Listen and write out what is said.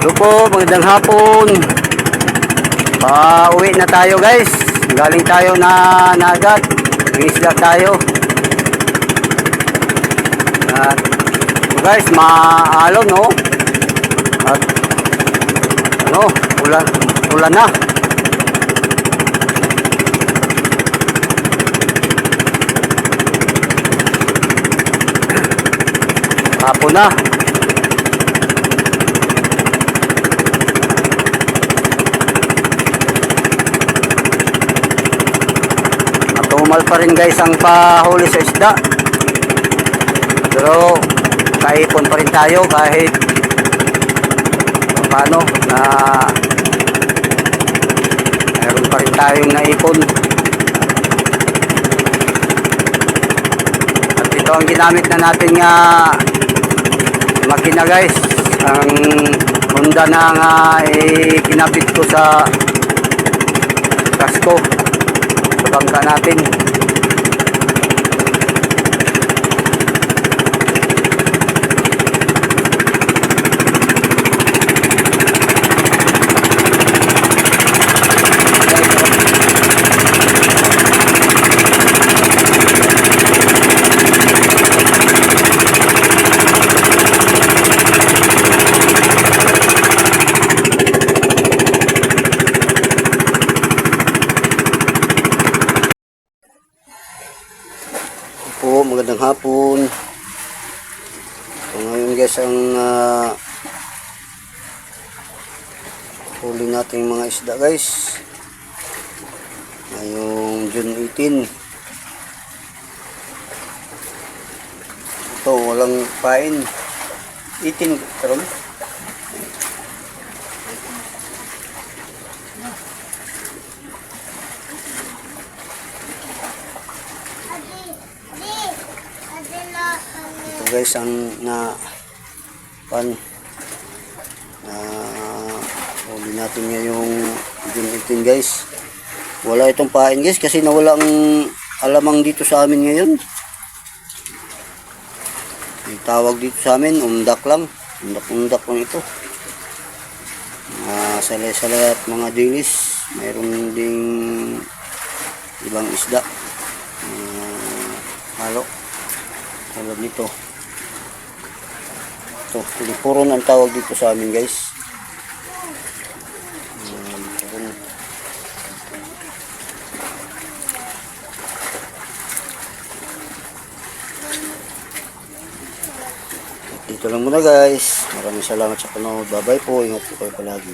Hello po, magandang hapon. Pauwi na tayo guys. Galing tayo na nagat. Isla tayo. At guys, maalon no. At ano, ulan na. Hapon na. Matumal pa rin guys ang pahuli sa isda. Pero kaipon pa rin tayo kahit paano na meron pa rin tayong naipon. At ito ang ginamit na natin nga makina guys, ang Honda na nga kinabit ko sa kasko sa bangka natin. Po, magandang hapon. So, ngayon guys ang huli nating mga isda guys ngayong June 18. Ito walang pain 18 karon. Guys ang huli natin ngayong June 18 guys. Wala itong pain guys kasi nawala ang alamang dito sa amin ngayon. Yung tawag dito sa amin undak lang, undak lang ito. Salay-salay at mga dilis, mayroon ding ibang isda halo tulad nito. Ito, puron ang tawag dito sa amin guys. Dito lang muna guys. Maraming salamat sa panonood. Bye bye po. Ingat po kayo palagi.